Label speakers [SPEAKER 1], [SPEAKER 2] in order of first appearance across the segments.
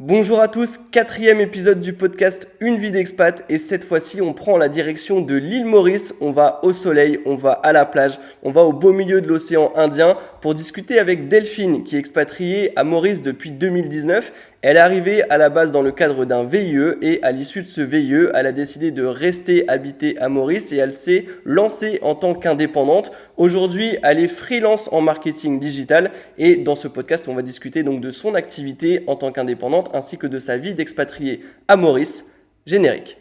[SPEAKER 1] Bonjour à tous, quatrième épisode du podcast Une vie d'expat et cette fois-ci on prend la direction de l'île Maurice, on va au soleil, on va à la plage, on va au beau milieu de l'océan Indien pour discuter avec Delphine qui est expatriée à Maurice depuis 2019. Elle est arrivée à la base dans le cadre d'un VIE et à l'issue de ce VIE, elle a décidé de rester habiter à Maurice et elle s'est lancée en tant qu'indépendante. Aujourd'hui, elle est freelance en marketing digital et dans ce podcast, on va discuter donc de son activité en tant qu'indépendante ainsi que de sa vie d'expatriée à Maurice. Générique.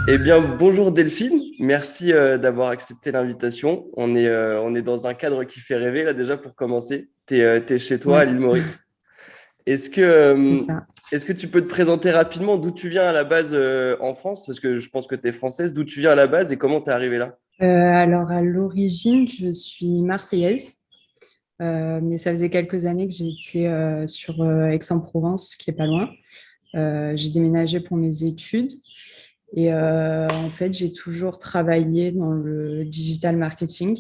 [SPEAKER 1] Eh bien, bonjour Delphine, merci d'avoir accepté l'invitation. On est dans un cadre qui fait rêver là déjà pour commencer. T'es chez toi à
[SPEAKER 2] Ouais,
[SPEAKER 1] l'île Maurice. Est-ce que,
[SPEAKER 2] c'est
[SPEAKER 1] euh,
[SPEAKER 2] ça.
[SPEAKER 1] est-ce que tu peux te présenter rapidement d'où tu viens à la base en France? Parce que je pense que tu es française. D'où tu viens à la base et comment tu es arrivée là?
[SPEAKER 2] Alors, à l'origine, je suis marseillaise, mais ça faisait quelques années que j'étais sur Aix-en-Provence, qui est pas loin. J'ai déménagé pour mes études et en fait, j'ai toujours travaillé dans le digital marketing.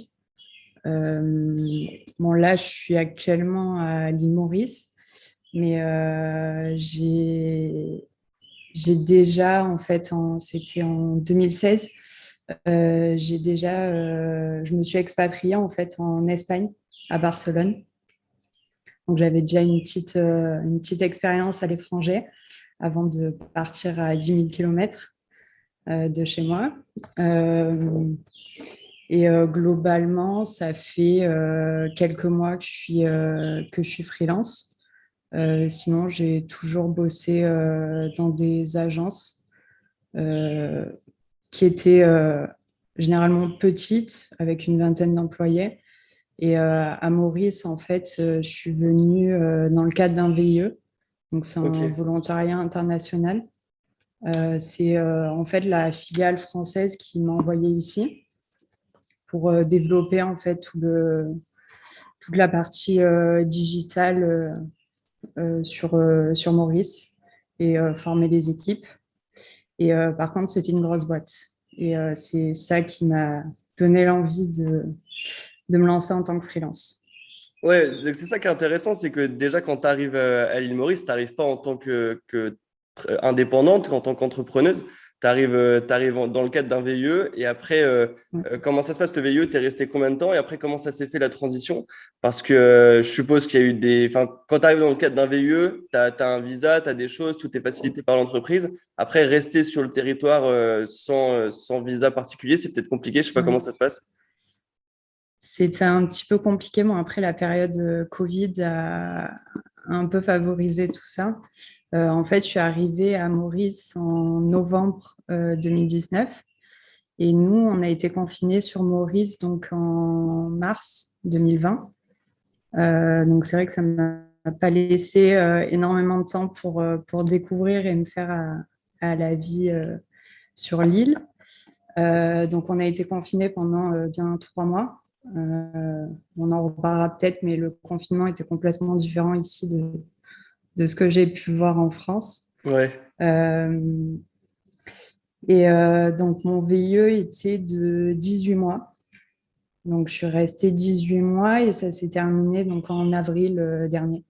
[SPEAKER 2] Bon, là, je suis actuellement à l'île Maurice, mais j'ai déjà, en fait, c'était en 2016. Je me suis expatriée en fait en Espagne, à Barcelone. Donc j'avais déjà une petite expérience à l'étranger avant de partir à 10 000 kilomètres de chez moi. Euh, Globalement, ça fait quelques mois que je suis freelance. Sinon, j'ai toujours bossé dans des agences euh, qui étaient généralement petites, avec une vingtaine d'employés. Et à Maurice, en fait, je suis venue dans le cadre d'un VIE, donc c'est
[SPEAKER 1] Ok,
[SPEAKER 2] un volontariat international. C'est en fait la filiale française qui m'a envoyée ici pour développer en fait toute la partie digitale sur Maurice et former les équipes. Et par contre, c'était une grosse boîte. Et c'est ça qui m'a donné l'envie de me lancer en tant que freelance.
[SPEAKER 1] ouais, donc c'est ça qui est intéressant, c'est que déjà quand tu arrives à l'île Maurice, tu n'arrives pas en tant que indépendante, en tant qu'entrepreneuse, tu arrives, dans le cadre d'un VIE et après,
[SPEAKER 2] Ouais.
[SPEAKER 1] comment ça se passe le VIE? Tu es resté combien de temps et après comment ça s'est fait la transition? Parce que je suppose qu'il y a eu enfin, quand tu arrives dans le cadre d'un VIE, tu as un visa, tu as des choses, tout est facilité par l'entreprise. Après, rester sur le territoire sans visa particulier, c'est peut-être compliqué, je sais pas comment
[SPEAKER 2] Ouais.
[SPEAKER 1] ça se passe.
[SPEAKER 2] C'était un petit peu compliqué. Bon, après, la période Covid a un peu favorisé tout ça. En fait, je suis arrivée à Maurice en novembre 2019 et nous, on a été confinés sur Maurice donc en mars 2020. Donc, c'est vrai que ça ne m'a pas laissé énormément de temps pour découvrir et me faire à la vie sur l'île. Donc, on a été confinés pendant bien 3 mois. On en reparlera peut-être, mais le confinement était complètement différent ici de ce que j'ai pu voir en France.
[SPEAKER 1] Ouais.
[SPEAKER 2] Euh, donc, mon VIE était de 18 mois. Donc, je suis restée 18 mois et ça s'est terminé donc, en avril dernier.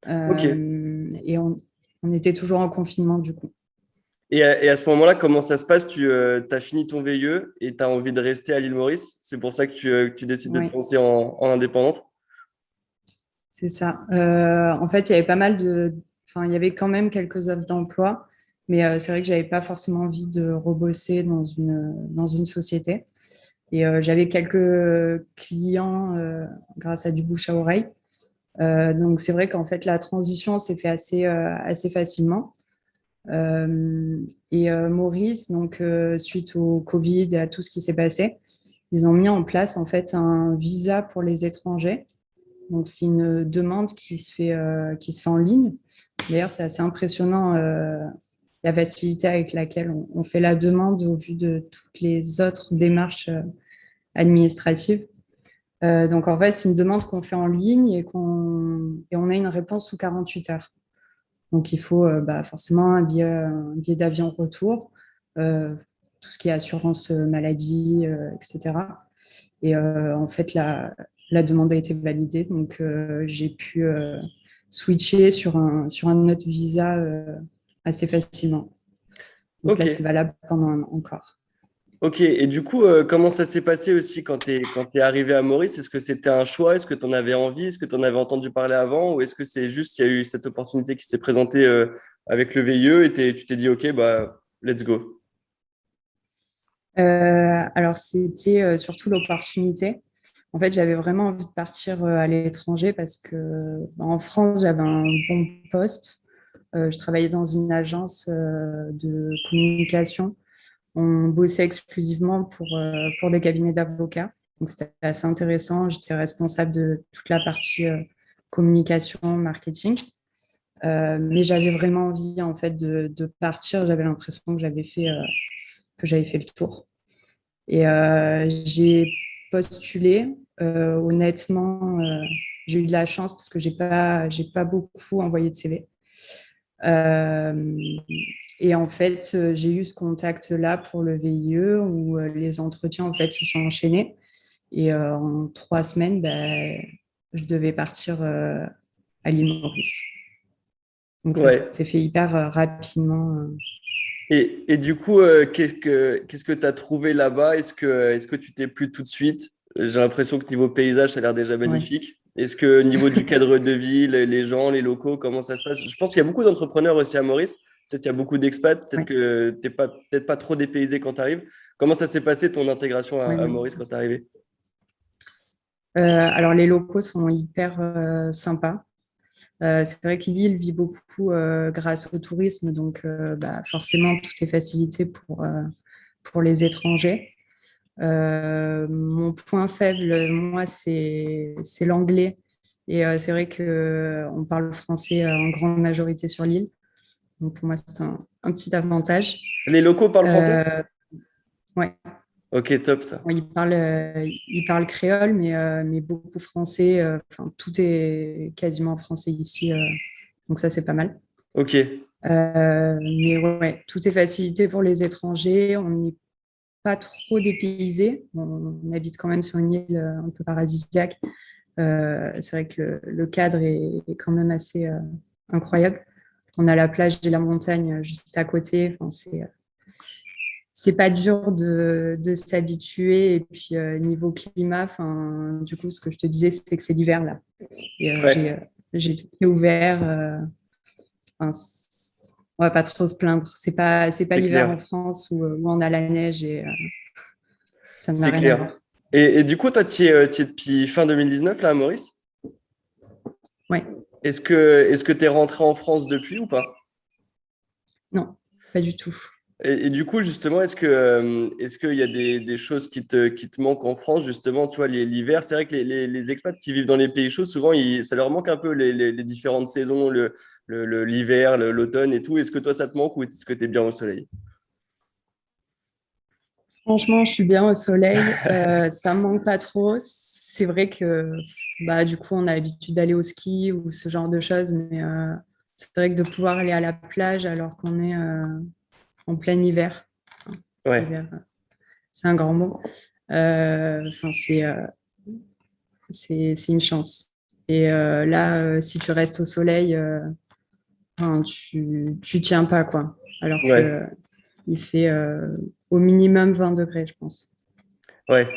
[SPEAKER 1] Ok.
[SPEAKER 2] Et on était toujours en confinement du coup.
[SPEAKER 1] Et à ce moment-là, comment ça se passe? Tu as fini ton VIE et tu as envie de rester à l'île Maurice. C'est pour ça que tu décides de te
[SPEAKER 2] Oui,
[SPEAKER 1] lancer en indépendante.
[SPEAKER 2] c'est ça. En fait, il y avait pas mal enfin, il y avait quand même quelques offres d'emploi, mais c'est vrai que j'avais pas forcément envie de rebosser dans une société. Et j'avais quelques clients grâce à du bouche à oreille. Donc, c'est vrai qu'en fait, la transition s'est fait assez facilement. Maurice, donc, suite au Covid et à tout ce qui s'est passé, ils ont mis en place en fait un visa pour les étrangers. Donc, c'est une demande qui se fait en ligne. D'ailleurs, c'est assez impressionnant la facilité avec laquelle on fait la demande au vu de toutes les autres démarches administratives. Donc, en fait, c'est une demande qu'on fait en ligne et on a une réponse sous 48 heures. Donc, il faut forcément un billet d'avion retour. tout ce qui est assurance maladie, etc. Et en fait, la demande a été validée, donc j'ai pu switcher sur un autre visa assez facilement. Donc
[SPEAKER 1] Ok.
[SPEAKER 2] là, c'est valable pendant un an encore.
[SPEAKER 1] Ok, et du coup, comment ça s'est passé aussi quand t'es arrivé à Maurice? Est-ce que c'était un choix? Est-ce que tu en avais envie? Est-ce que tu en avais entendu parler avant? Ou est-ce que c'est juste qu'il y a eu cette opportunité qui s'est présentée avec le VIE et tu t'es dit, ok, bah, let's go.
[SPEAKER 2] Alors, c'était surtout l'opportunité. En fait, j'avais vraiment envie de partir à l'étranger parce que en France, j'avais un bon poste. Je travaillais dans une agence de communication. On bossait exclusivement pour des cabinets d'avocats. Donc, c'était assez intéressant. J'étais responsable de toute la partie communication, marketing. Mais j'avais vraiment envie en fait de partir. J'avais l'impression que j'avais fait le tour. Et j'ai postulé. Honnêtement, j'ai eu de la chance parce que j'ai pas beaucoup envoyé de CV. Euh, et en fait, j'ai eu ce contact-là pour le VIE où les entretiens en fait se sont enchaînés. Et en 3 semaines, ben, je devais partir à l'île Maurice. Donc ça
[SPEAKER 1] Ouais.
[SPEAKER 2] s'est fait hyper rapidement.
[SPEAKER 1] Et du coup, qu'est-ce que tu as trouvé là-bas? Est-ce que tu t'es plu tout de suite? J'ai l'impression que niveau paysage, ça a l'air déjà
[SPEAKER 2] Ouais.
[SPEAKER 1] magnifique. Est-ce que niveau du cadre de vie, les gens, les locaux, comment ça se passe? Je pense qu'il y a beaucoup d'entrepreneurs aussi à Maurice. Peut-être qu'il y a beaucoup d'expats. Peut-être
[SPEAKER 2] Ouais.
[SPEAKER 1] que tu n'es peut-être pas trop dépaysé quand tu arrives. Comment ça s'est passé ton intégration
[SPEAKER 2] Ouais,
[SPEAKER 1] à
[SPEAKER 2] non.
[SPEAKER 1] Maurice quand tu es arrivé?
[SPEAKER 2] Alors les locaux sont hyper sympas. C'est vrai que l'île vit beaucoup grâce au tourisme, donc bah, forcément tout est facilité pour les étrangers. Mon point faible, moi, c'est l'anglais. Et c'est vrai qu'on parle français en grande majorité sur l'île. Donc pour moi, c'est un petit avantage.
[SPEAKER 1] Les locaux parlent français?
[SPEAKER 2] Euh, ouais.
[SPEAKER 1] Ok, top ça.
[SPEAKER 2] Bon, il parle créole, mais beaucoup français. Enfin, tout est quasiment en français ici. Donc ça, c'est pas mal.
[SPEAKER 1] Ok,
[SPEAKER 2] Mais ouais, tout est facilité pour les étrangers. On n'est pas trop dépaysé. On habite quand même sur une île un peu paradisiaque. C'est vrai que le cadre est quand même assez incroyable. On a la plage et la montagne juste à côté. Enfin, c'est pas dur de s'habituer. Et puis, niveau climat, enfin, du coup, ce que je te disais, c'est que c'est l'hiver là. Et
[SPEAKER 1] ouais,
[SPEAKER 2] j'ai tout qui est ouvert. Enfin, on va pas trop se plaindre. C'est pas
[SPEAKER 1] c'est
[SPEAKER 2] l'hiver
[SPEAKER 1] clair.
[SPEAKER 2] en France où on a la neige et ça n'a
[SPEAKER 1] C'est
[SPEAKER 2] rien à
[SPEAKER 1] clair.
[SPEAKER 2] voir.
[SPEAKER 1] Et du coup, toi, tu y es depuis fin 2019 là à Maurice?
[SPEAKER 2] Ouais,
[SPEAKER 1] Est-ce que tu es rentré en France depuis ou pas?
[SPEAKER 2] non, pas du tout.
[SPEAKER 1] Et du coup, justement, est-ce qu'il y a des choses qui te manquent en France, justement, tu vois, l'hiver, c'est vrai que les expats qui vivent dans les pays chauds, souvent, ça leur manque un peu les différentes saisons, l'hiver, l'automne et tout. Est-ce que toi, ça te manque ou est-ce que tu es bien au soleil?
[SPEAKER 2] Franchement, je suis bien au soleil. Ça me manque pas trop. C'est vrai que bah, du coup, on a l'habitude d'aller au ski ou ce genre de choses, mais c'est vrai que de pouvoir aller à la plage alors qu'on est en plein hiver,
[SPEAKER 1] Ouais,
[SPEAKER 2] hiver, c'est un grand mot. Enfin, c'est une chance. Et là, si tu restes au soleil, enfin, tu tiens pas, quoi. Alors
[SPEAKER 1] ouais,
[SPEAKER 2] que il fait au minimum 20 degrés, je pense.
[SPEAKER 1] ouais.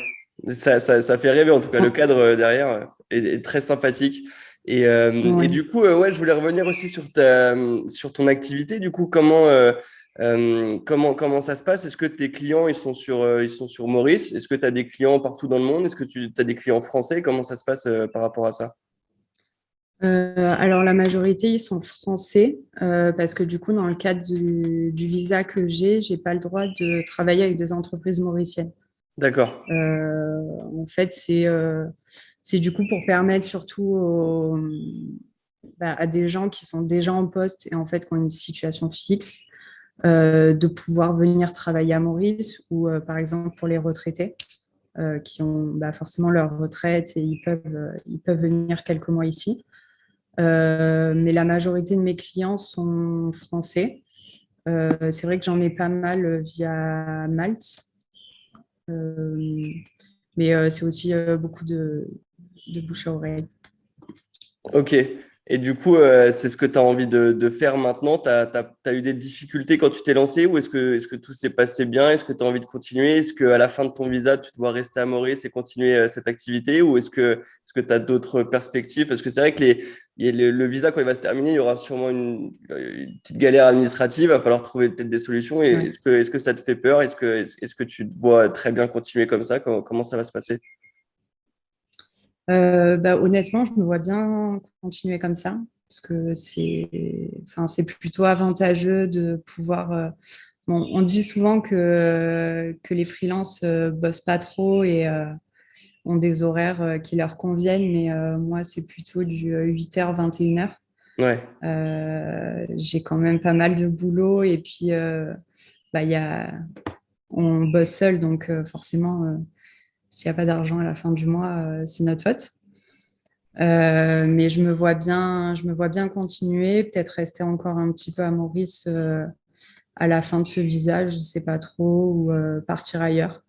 [SPEAKER 1] Ça fait rêver, en tout cas, le cadre derrière est très sympathique. Et
[SPEAKER 2] Ouais.
[SPEAKER 1] du coup, ouais, je voulais revenir aussi sur ton activité. Du coup, comment ça se passe? Est-ce que tes clients, ils sont sur Maurice? Est-ce que tu as des clients partout dans le monde? Est-ce que tu as des clients français? Comment ça se passe par rapport à ça?
[SPEAKER 2] Alors, la majorité, ils sont français parce que du coup, dans le cadre du visa que j'ai pas le droit de travailler avec des entreprises mauriciennes.
[SPEAKER 1] D'accord.
[SPEAKER 2] En fait, c'est du coup pour permettre surtout à des gens qui sont déjà en poste et en fait qui ont une situation fixe de pouvoir venir travailler à Maurice ou par exemple pour les retraités qui ont forcément leur retraite et ils peuvent venir quelques mois ici. Mais la majorité de mes clients sont français. C'est vrai que j'en ai pas mal via Malte. Euh, mais c'est aussi beaucoup de bouche à oreille.
[SPEAKER 1] Ok. Et du coup, c'est ce que tu as envie de faire maintenant. Tu as eu des difficultés quand tu t'es lancé ou est-ce que tout s'est passé bien? Est-ce que tu as envie de continuer? Est-ce qu'à la fin de ton visa, tu dois rester à Maurice et continuer cette activité ou est-ce que tu as d'autres perspectives? Parce que c'est vrai que le visa, quand il va se terminer, il y aura sûrement une petite galère administrative. Il va falloir trouver peut-être des solutions. Et
[SPEAKER 2] Ouais.
[SPEAKER 1] est-ce que ça te fait peur? Est-ce que tu te vois très bien continuer comme ça? Comment ça va se passer?
[SPEAKER 2] Honnêtement, je me vois bien continuer comme ça parce que c'est plutôt avantageux de pouvoir. Bon, on dit souvent que les freelances bossent pas trop et ont des horaires qui leur conviennent, mais moi, c'est plutôt du 8h, 21h.
[SPEAKER 1] Ouais,
[SPEAKER 2] J'ai quand même pas mal de boulot et puis il y a, on bosse seul, donc forcément, s'il n'y a pas d'argent à la fin du mois, c'est notre faute. Mais je me vois bien continuer, peut-être rester encore un petit peu à Maurice à la fin de ce visa, je ne sais pas trop, ou partir ailleurs.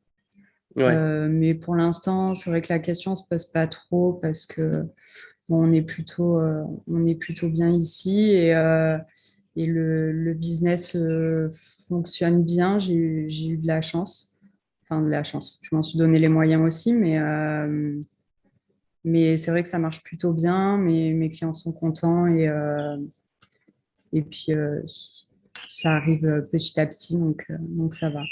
[SPEAKER 1] ouais.
[SPEAKER 2] Mais pour l'instant, c'est vrai que la question ne se pose pas trop parce que bon, on est plutôt bien ici et le business fonctionne bien. J'ai eu de la chance, enfin de la chance. Je m'en suis donné les moyens aussi, mais c'est vrai que ça marche plutôt bien. Mes clients sont contents et puis ça arrive petit à petit, donc ça va.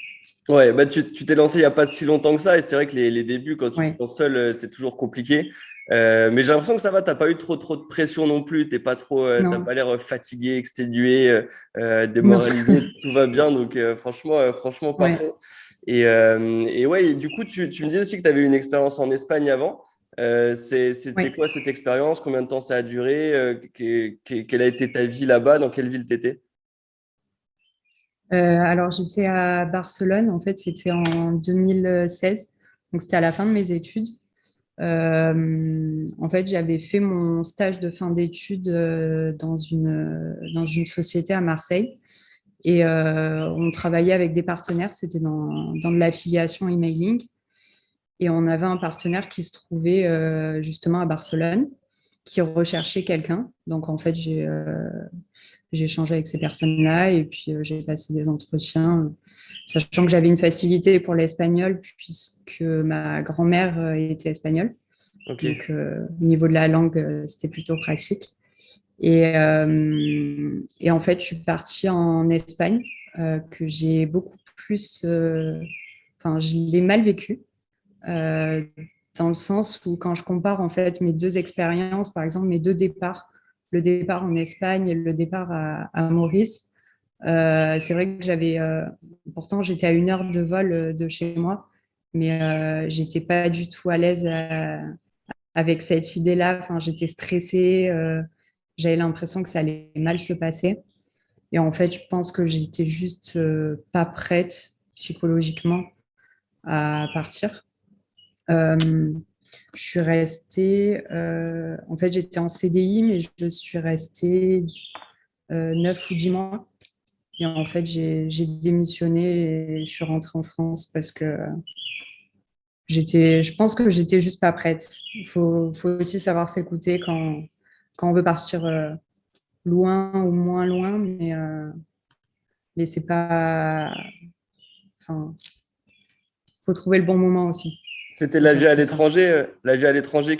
[SPEAKER 1] Ouais, bah tu t'es lancé il n'y a pas si longtemps que ça, et c'est vrai que les débuts, quand tu te
[SPEAKER 2] Ouais,
[SPEAKER 1] lances seul, c'est toujours compliqué. Mais j'ai l'impression que ça va, t'as pas eu trop de pression non plus, t'as
[SPEAKER 2] non,
[SPEAKER 1] pas l'air fatigué, exténué,
[SPEAKER 2] non,
[SPEAKER 1] démoralisé, tout va bien, donc franchement
[SPEAKER 2] ouais.
[SPEAKER 1] parfait. Et ouais, et du coup, tu me disais aussi que tu avais eu une expérience en Espagne avant. C'était
[SPEAKER 2] Ouais.
[SPEAKER 1] quoi cette expérience? Combien de temps ça a duré? Quelle a été ta vie là-bas? Dans quelle ville t'étais?
[SPEAKER 2] Alors, j'étais à Barcelone, en fait, c'était en 2016, donc c'était à la fin de mes études. En fait, j'avais fait mon stage de fin d'études dans une société à Marseille et on travaillait avec des partenaires, c'était dans de l'affiliation emailing et on avait un partenaire qui se trouvait justement à Barcelone qui recherchait quelqu'un. Donc, en fait, j'ai échangé avec ces personnes-là et puis j'ai passé des entretiens, sachant que j'avais une facilité pour l'espagnol puisque ma grand-mère était espagnole.
[SPEAKER 1] Ok,
[SPEAKER 2] Donc, au niveau de la langue, c'était plutôt pratique. Et en fait, je suis partie en Espagne, que j'ai beaucoup plus. Enfin, je l'ai mal vécu, euh, dans le sens où, quand je compare en fait mes deux expériences, par exemple mes deux départs, le départ en Espagne et le départ à Maurice, c'est vrai que pourtant j'étais à 1 heure de vol de chez moi, mais j'étais pas du tout à l'aise avec cette idée-là. Enfin, j'étais stressée, j'avais l'impression que ça allait mal se passer. Et en fait, je pense que j'étais juste pas prête psychologiquement à partir. Euh, je suis restée, en fait, j'étais en CDI, mais je suis restée 9 ou 10 mois. Et en fait, j'ai démissionné et je suis rentrée en France parce que je pense que j'étais juste pas prête. Faut aussi savoir s'écouter quand on veut partir loin ou moins loin, mais c'est pas. Enfin, faut trouver le bon moment aussi.
[SPEAKER 1] c'était
[SPEAKER 2] C'est
[SPEAKER 1] la vie à
[SPEAKER 2] surtout ça.
[SPEAKER 1] l'étranger,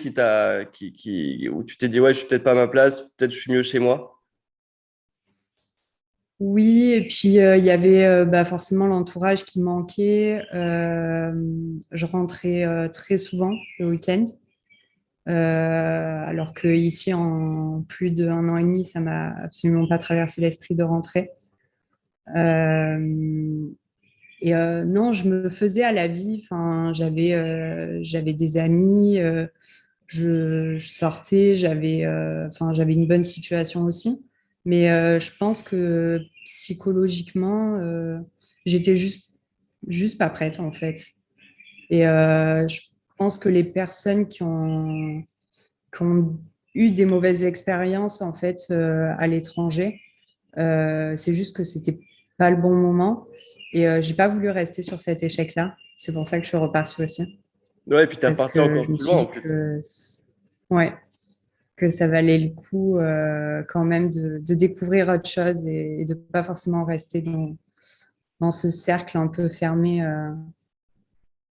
[SPEAKER 1] où tu t'es dit, ouais, je suis peut-être pas à ma place, peut-être je suis mieux chez moi.
[SPEAKER 2] Oui, et puis il y avait forcément l'entourage qui manquait. Je rentrais très souvent le week-end, alors que ici, en plus d'1 an et demi, ça m'a absolument pas traversé l'esprit de rentrer. Euh, non, je me faisais à la vie. Enfin, j'avais des amis, je sortais, j'avais une bonne situation aussi. Mais je pense que psychologiquement, j'étais juste pas prête en fait. Et je pense que les personnes qui ont eu des mauvaises expériences en fait à l'étranger, c'est juste que c'était pas le bon moment. Et j'ai pas voulu rester sur cet échec-là. C'est pour ça que je suis repartie aussi.
[SPEAKER 1] Ouais, et puis tu es
[SPEAKER 2] Parce
[SPEAKER 1] reparti
[SPEAKER 2] que
[SPEAKER 1] encore
[SPEAKER 2] je me
[SPEAKER 1] plus
[SPEAKER 2] suis
[SPEAKER 1] loin en
[SPEAKER 2] dit
[SPEAKER 1] plus.
[SPEAKER 2] ouais, que ça valait le coup quand même de découvrir autre chose et de pas forcément rester dans ce cercle un peu fermé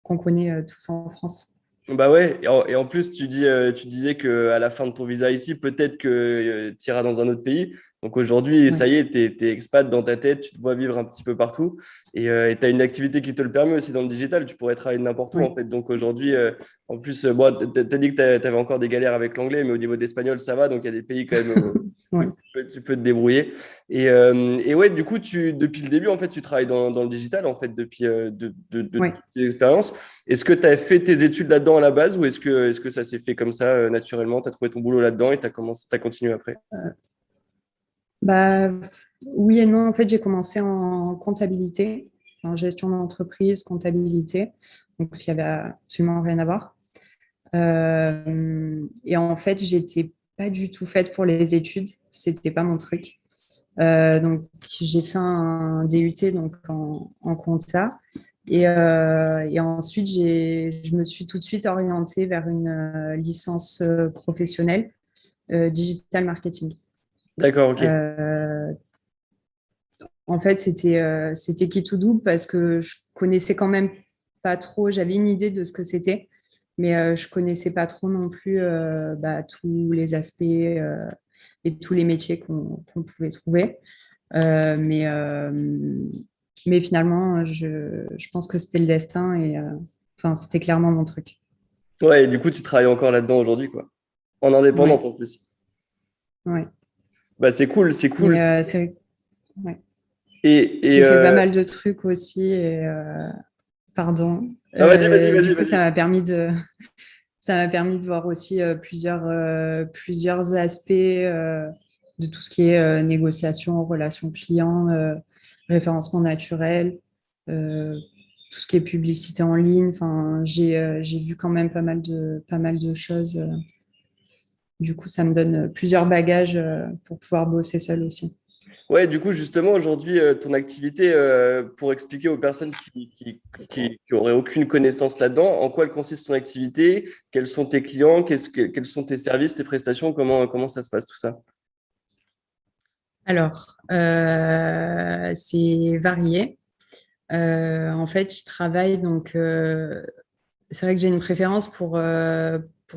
[SPEAKER 2] qu'on connaît tous en France.
[SPEAKER 1] Bah ouais, et en plus, tu disais qu'à la fin de ton visa ici, peut-être que tu iras dans un autre pays. Donc aujourd'hui,
[SPEAKER 2] Ouais,
[SPEAKER 1] ça y est, tu es, expat dans ta tête, tu te vois vivre un petit peu partout. Et tu as une activité qui te le permet aussi dans le digital. Tu pourrais travailler n'importe où
[SPEAKER 2] ouais.
[SPEAKER 1] en fait. Donc aujourd'hui, en plus, bon, tu as dit que tu avais encore des galères avec l'anglais, mais au niveau de l'espagnol, ça va. Donc il y a des pays quand même où
[SPEAKER 2] Ouais.
[SPEAKER 1] tu peux te débrouiller. Et ouais, du coup, depuis le début, en fait, tu travailles dans le digital, en fait, depuis de
[SPEAKER 2] Ouais.
[SPEAKER 1] toutes tes expériences. Est-ce que tu as fait tes études là-dedans à la base ou est-ce que ça s'est fait comme ça naturellement? Tu as trouvé ton boulot là-dedans et tu as continué après?
[SPEAKER 2] Bah, oui et non. En fait, j'ai commencé en comptabilité, en gestion d'entreprise, comptabilité, donc ce qui avait absolument rien à voir. Et en fait, j'étais pas du tout faite pour les études. C'était pas mon truc. Donc, j'ai fait un DUT donc en compta. Et ensuite, je me suis tout de suite orientée vers une licence professionnelle, digital marketing.
[SPEAKER 1] D'accord, ok.
[SPEAKER 2] Euh, En fait, c'était qui tout double parce que je connaissais quand même pas trop. J'avais une idée de ce que c'était, mais je connaissais pas trop non plus tous les aspects et tous les métiers qu'on pouvait trouver. Euh, mais, euh, mais finalement, je pense que c'était le destin et enfin, c'était clairement mon truc.
[SPEAKER 1] Ouais, et du coup, tu travailles encore là-dedans aujourd'hui, quoi. En indépendante
[SPEAKER 2] Ouais,
[SPEAKER 1] en plus.
[SPEAKER 2] ouais.
[SPEAKER 1] Bah, c'est cool, c'est cool.
[SPEAKER 2] Mais ouais.
[SPEAKER 1] Et,
[SPEAKER 2] J'ai fait pas mal de trucs aussi et pardon.
[SPEAKER 1] ah, vas-y, vas-y, vas-y,
[SPEAKER 2] Du coup, ça
[SPEAKER 1] vas-y.
[SPEAKER 2] m'a permis de Ça m'a permis de voir aussi plusieurs aspects de tout ce qui est négociation, relations clients, référencement naturel, euh, tout ce qui est publicité en ligne. Enfin, j'ai vu quand même pas mal de choses. Du coup, ça me donne plusieurs bagages pour pouvoir bosser seul aussi.
[SPEAKER 1] Ouais, du coup, justement, aujourd'hui, ton activité, pour expliquer aux personnes qui auraient aucune connaissance là-dedans, en quoi elle consiste ton activité, quels sont tes clients, quels sont tes services, tes prestations, comment ça se passe tout ça?
[SPEAKER 2] Alors, c'est varié. En fait, je travaille donc. C'est vrai que j'ai une préférence pour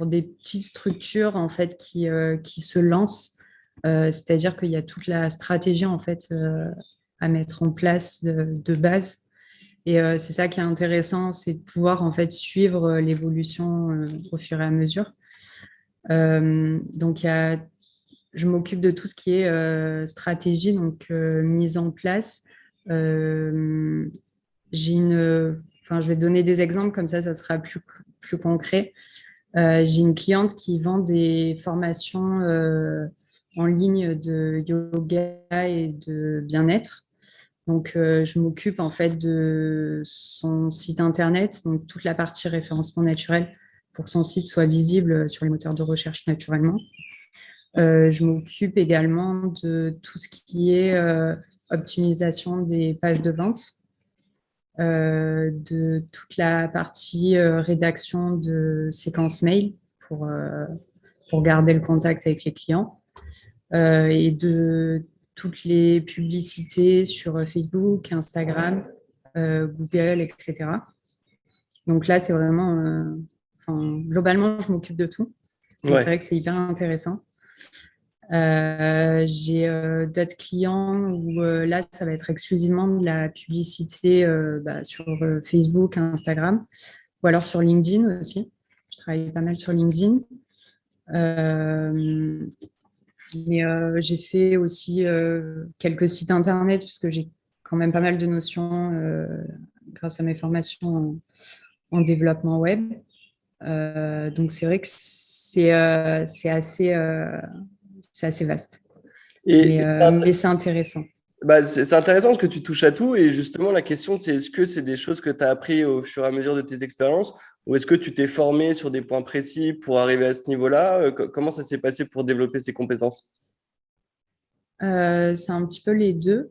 [SPEAKER 2] des petites structures en fait qui se lancent. C'est-à-dire qu'il y a toute la stratégie en fait à mettre en place de base. Et c'est ça qui est intéressant, c'est de pouvoir en fait suivre l'évolution au fur et à mesure. Donc je m'occupe de tout ce qui est stratégie, donc mise en place. Euh, enfin, je vais donner des exemples comme ça sera plus concret. J'ai une cliente qui vend des formations en ligne de yoga et de bien-être. Donc, je m'occupe en fait de son site internet, donc toute la partie référencement naturel pour que son site soit visible sur les moteurs de recherche naturellement. Je m'occupe également de tout ce qui est optimisation des pages de vente, de toute la partie rédaction de séquences mail pour garder le contact avec les clients et de toutes les publicités sur Facebook, Instagram, Google, etc. Donc là, c'est vraiment, enfin, globalement, je m'occupe de tout. Donc c'est
[SPEAKER 1] Ouais.
[SPEAKER 2] vrai que c'est hyper intéressant. J'ai d'autres clients où là, ça va être exclusivement de la publicité sur Facebook, Instagram, ou alors sur LinkedIn aussi. Je travaille pas mal sur LinkedIn. Euh, mais j'ai fait aussi quelques sites internet parce que j'ai quand même pas mal de notions grâce à mes formations en développement web. Donc c'est vrai que c'est assez vaste.
[SPEAKER 1] Et,
[SPEAKER 2] Mais c'est intéressant.
[SPEAKER 1] bah, c'est intéressant parce que tu touches à tout et justement la question c'est est-ce que c'est des choses que tu as appris au fur et à mesure de tes expériences ou est-ce que tu t'es formé sur des points précis pour arriver à ce niveau-là? Comment ça s'est passé pour développer ces compétences?
[SPEAKER 2] C'est un petit peu les deux.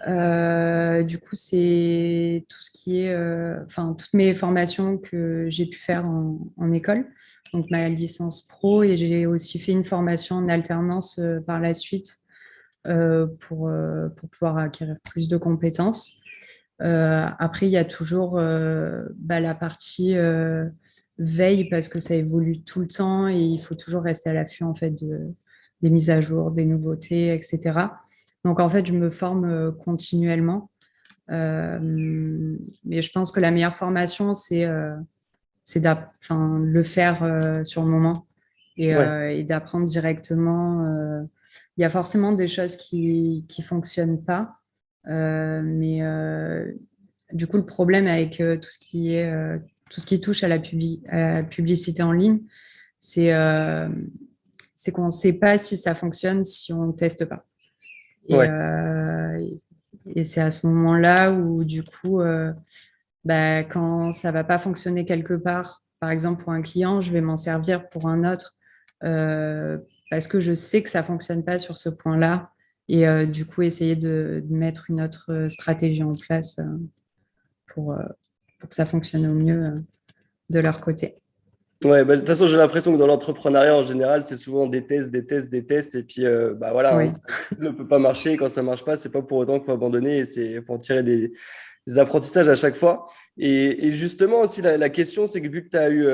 [SPEAKER 2] Du coup, c'est tout ce qui est, toutes mes formations que j'ai pu faire en école, donc ma licence pro, et j'ai aussi fait une formation en alternance par la suite pour pouvoir acquérir plus de compétences. Après, il y a toujours la partie veille parce que ça évolue tout le temps et il faut toujours rester à l'affût en fait des mises à jour, des nouveautés, etc. Donc en fait, je me forme continuellement. Mais je pense que la meilleure formation, c'est le faire sur le moment
[SPEAKER 1] Ouais,
[SPEAKER 2] et d'apprendre directement. Il y a forcément des choses qui fonctionnent pas, mais du coup, le problème avec tout ce qui touche à à la publicité en ligne, c'est c'est qu'on ne sait pas si ça fonctionne si on ne teste pas. Et,
[SPEAKER 1] ouais.
[SPEAKER 2] euh, et c'est à ce moment-là où, du coup, quand ça va pas fonctionner quelque part, par exemple pour un client, je vais m'en servir pour un autre euh, parce que je sais que ça fonctionne pas sur ce point-là. Et du coup, essayer de mettre une autre stratégie en place pour, euh, pour que ça fonctionne au mieux de leur côté.
[SPEAKER 1] Ouais, bah, de toute façon, j'ai l'impression que dans l'entrepreneuriat en général, c'est souvent des tests, des tests, des tests. Et puis, voilà, hein,
[SPEAKER 2] Oui.
[SPEAKER 1] tout ne peut pas marcher. Quand ça marche pas, c'est pas pour autant qu'il faut abandonner. Et c'est, faut en tirer des apprentissages à chaque fois. Et justement, aussi, la question, c'est que vu que tu as eu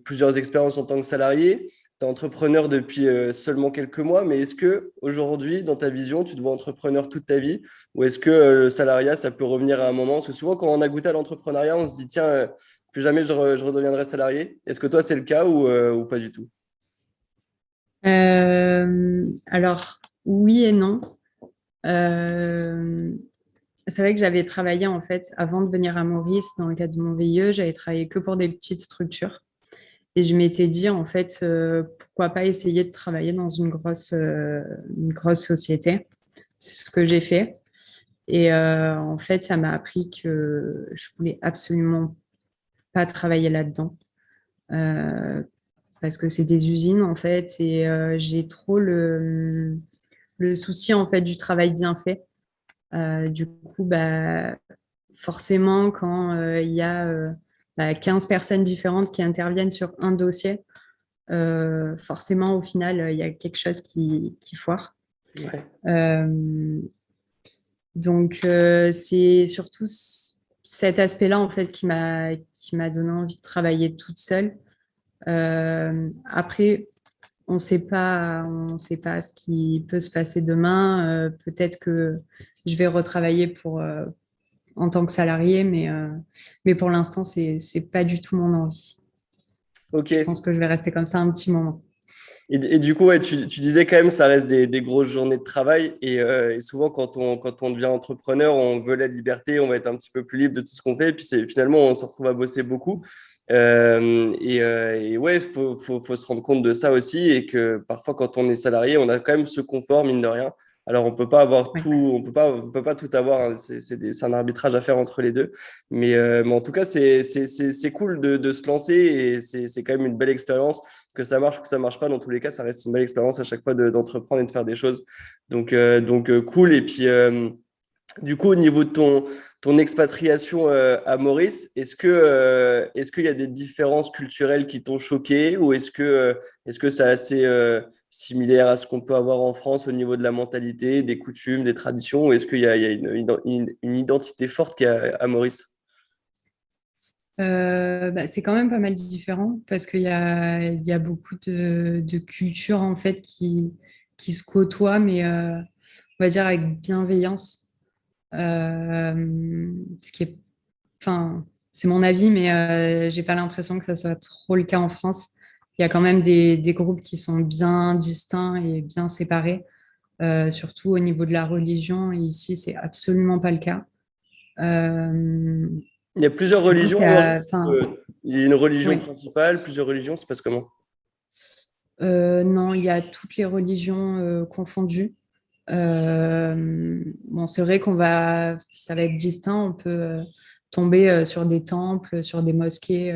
[SPEAKER 1] plusieurs expériences en tant que salarié, tu es entrepreneur depuis seulement quelques mois, mais est-ce que aujourd'hui, dans ta vision, tu te vois entrepreneur toute ta vie? Ou est-ce que le salariat, ça peut revenir à un moment? Parce que souvent, quand on a goûté à l'entrepreneuriat, on se dit, tiens, plus jamais je redeviendrai salarié. Est-ce que toi, c'est le cas ou pas du tout?
[SPEAKER 2] Alors, oui et non. Euh, c'est vrai que j'avais travaillé, en fait, avant de venir à Maurice, dans le cadre de mon VIE, j'avais travaillé que pour des petites structures. Et je m'étais dit, en fait, pourquoi pas essayer de travailler dans une grosse société. C'est ce que j'ai fait. Et en fait, ça m'a appris que je voulais absolument pas travailler là-dedans. Euh, Parce que c'est des usines, en fait, et j'ai trop le souci, en fait, du travail bien fait. Du coup, forcément, quand il y a 15 personnes différentes qui interviennent sur un dossier, forcément, au final, il y a quelque chose qui foire.
[SPEAKER 1] Ouais.
[SPEAKER 2] Euh, donc, c'est surtout cet aspect-là, en fait, qui m'a donné envie de travailler toute seule. Après, on sait pas ce qui peut se passer demain. Peut-être que je vais retravailler en tant que salarié, mais pour l'instant, c'est pas du tout mon envie.
[SPEAKER 1] Ok.
[SPEAKER 2] Je pense que je vais rester comme ça un petit moment.
[SPEAKER 1] Et du coup, ouais, tu disais quand même, ça reste des grosses journées de travail. Et souvent, quand on devient entrepreneur, on veut la liberté, on va être un petit peu plus libre de tout ce qu'on fait. Et puis finalement, on se retrouve à bosser beaucoup. Et ouais, faut se rendre compte de ça aussi. Et que parfois, quand on est salarié, on a quand même ce confort, mine de rien. Alors, on peut pas avoir
[SPEAKER 2] Oui.
[SPEAKER 1] tout, on peut pas tout avoir, hein. C'est un arbitrage à faire entre les deux. Mais en tout cas, c'est cool de se lancer et c'est quand même une belle expérience que ça marche ou que ça marche pas, dans tous les cas, ça reste une belle expérience à chaque fois d'entreprendre et de faire des choses. Donc cool. Et puis, du coup, au niveau de ton expatriation à Maurice, est-ce qu'il y a des différences culturelles qui t'ont choqué ou est-ce que c'est assez similaire à ce qu'on peut avoir en France au niveau de la mentalité, des coutumes, des traditions, ou est-ce qu'il y a une identité forte qui est à Maurice?
[SPEAKER 2] C'est quand même pas mal différent parce il y a beaucoup de cultures en fait qui se côtoient, mais on va dire avec bienveillance. Ce qui est, enfin, c'est mon avis, mais j'ai pas l'impression que ça soit trop le cas en France. Il y a quand même des groupes qui sont bien distincts et bien séparés, surtout au niveau de la religion. Et ici, c'est absolument pas le cas. Euh,
[SPEAKER 1] Il y a plusieurs
[SPEAKER 2] du coup,
[SPEAKER 1] religions à Maurice.
[SPEAKER 2] enfin,
[SPEAKER 1] Il y a une religion
[SPEAKER 2] oui.
[SPEAKER 1] principale, plusieurs religions, ça se passe comment?
[SPEAKER 2] Non, il y a toutes les religions confondues. Bon, c'est vrai ça va être distinct. On peut tomber sur des temples, sur des mosquées.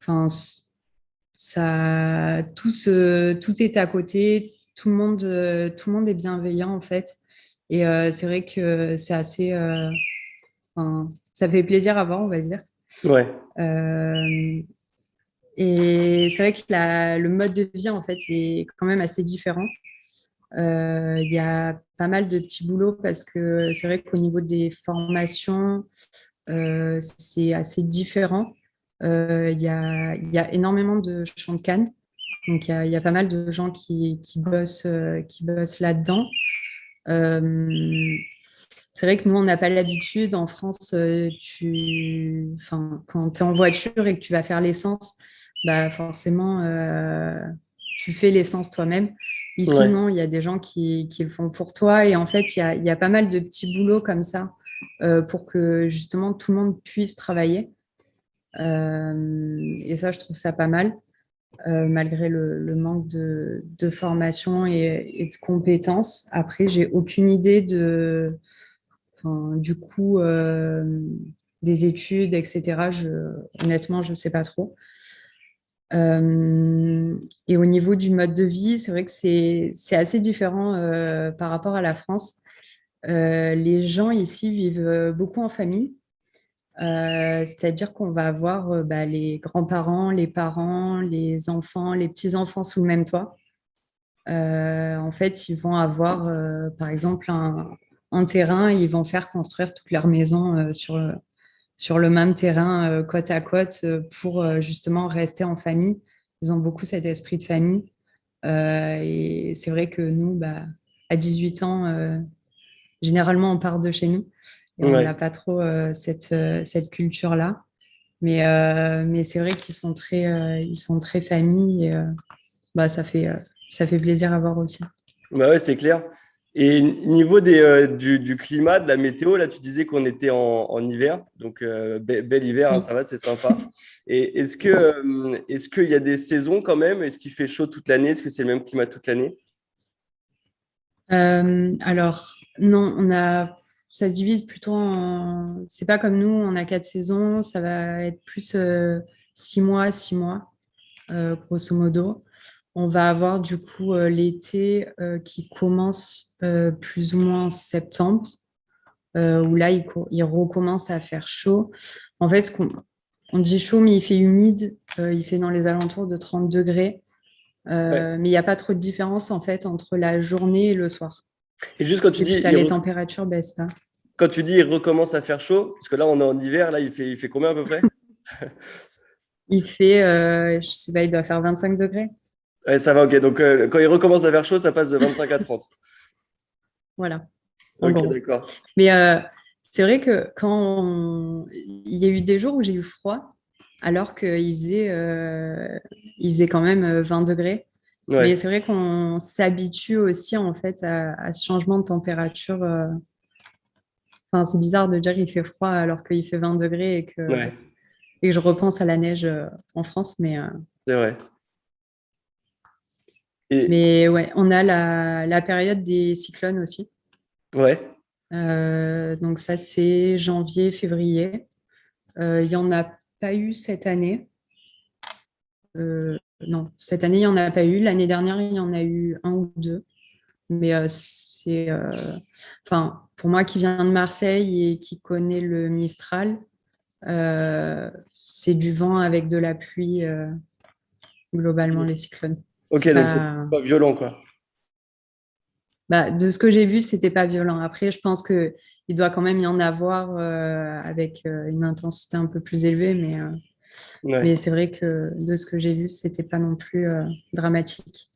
[SPEAKER 2] Enfin, tout est à côté. Tout le monde est bienveillant en fait. Et c'est vrai que c'est assez, enfin, ça fait plaisir à voir, on va dire.
[SPEAKER 1] Ouais,
[SPEAKER 2] Euh, et c'est vrai que le mode de vie, en fait, est quand même assez différent. Il y a pas mal de petits boulots parce que c'est vrai qu'au niveau des formations, c'est assez différent. Il y a énormément de champs de canne. Donc, il y a pas mal de gens qui bossent là-dedans. Euh, c'est vrai que nous, on n'a pas l'habitude. En France, enfin, quand tu es en voiture et que tu vas faire l'essence, bah forcément, tu fais l'essence toi-même. Ici,
[SPEAKER 1] ouais,
[SPEAKER 2] non, il y a des gens qui le font pour toi. Et en fait, il y a pas mal de petits boulots comme ça pour que justement tout le monde puisse travailler. Et ça, je trouve ça pas mal, malgré le manque de formation et de compétences. Après, j'ai aucune idée enfin, du coût des études, etc. Honnêtement, je ne sais pas trop. Et au niveau du mode de vie, c'est vrai que c'est assez différent par rapport à la France. Les gens ici vivent beaucoup en famille. C'est-à-dire qu'on va avoir bah, les grands-parents, les parents, les enfants, les petits-enfants sous le même toit. En fait, ils vont avoir, par exemple, un terrain, ils vont faire construire toute leur maison sur le même terrain, côte à côte, pour justement rester en famille. Ils ont beaucoup cet esprit de famille. Et c'est vrai que nous, bah, à 18 ans, généralement, on part de chez nous et on n'a
[SPEAKER 1] ouais.
[SPEAKER 2] pas trop cette culture-là. Mais c'est vrai ils sont très famille. Et, bah, ça fait plaisir à voir aussi.
[SPEAKER 1] Bah ouais, c'est clair. Et niveau du climat, de la météo, là, tu disais qu'on était en hiver, donc bel hiver, hein,
[SPEAKER 2] Oui.
[SPEAKER 1] ça va, c'est sympa. Et est-ce qu'il y a des saisons quand même? Est-ce qu'il fait chaud toute l'année? Est-ce que c'est le même climat toute l'année?
[SPEAKER 2] Alors, non, ça se divise plutôt en. C'est pas comme nous, on a 4 saisons, ça va être plus 6 mois, 6 mois, grosso modo. On va avoir du coup l'été qui commence plus ou moins en septembre, où là, il recommence à faire chaud. En fait, on dit chaud, mais il fait humide, il fait dans les alentours de 30 degrés.
[SPEAKER 1] Ouais.
[SPEAKER 2] Mais il n'y a pas trop de différence en fait entre la journée et le soir.
[SPEAKER 1] Et juste quand tu
[SPEAKER 2] Et puis
[SPEAKER 1] dis
[SPEAKER 2] ça, les températures baissent pas.
[SPEAKER 1] quand tu dis il recommence à faire chaud, parce que là on est en hiver, là il fait combien à peu près?
[SPEAKER 2] Il fait, je sais pas, il doit faire 25 degrés.
[SPEAKER 1] Ouais, ça va, ok. Donc quand il recommence à faire chaud, ça passe de 25 à 30.
[SPEAKER 2] Voilà, en
[SPEAKER 1] Ok,
[SPEAKER 2] gros.
[SPEAKER 1] d'accord.
[SPEAKER 2] Mais c'est vrai que il y a eu des jours où j'ai eu froid, alors il faisait quand même 20 degrés. Mais
[SPEAKER 1] Ouais,
[SPEAKER 2] c'est vrai qu'on s'habitue aussi en fait à ce changement de température. Enfin, c'est bizarre de dire qu'il fait froid alors qu'il fait 20 degrés
[SPEAKER 1] ouais,
[SPEAKER 2] et que je repense à la neige en France.
[SPEAKER 1] c'est vrai. Et
[SPEAKER 2] Mais ouais, on a la période des cyclones aussi.
[SPEAKER 1] ouais,
[SPEAKER 2] Donc ça, c'est janvier, février. Il n'y en a pas eu cette année. Non, cette année, il n'y en a pas eu. L'année dernière, il y en a eu un ou deux. Mais enfin, pour moi qui viens de Marseille et qui connais le Mistral, c'est du vent avec de la pluie, globalement, les cyclones.
[SPEAKER 1] ok,
[SPEAKER 2] C'est
[SPEAKER 1] donc c'est
[SPEAKER 2] pas...
[SPEAKER 1] pas violent quoi.
[SPEAKER 2] Bah, de ce que j'ai vu, c'était pas violent. Après, je pense que il doit quand même y en avoir avec une intensité un peu plus élevée, mais
[SPEAKER 1] Ouais.
[SPEAKER 2] c'est vrai que de ce que j'ai vu, c'était pas non plus dramatique.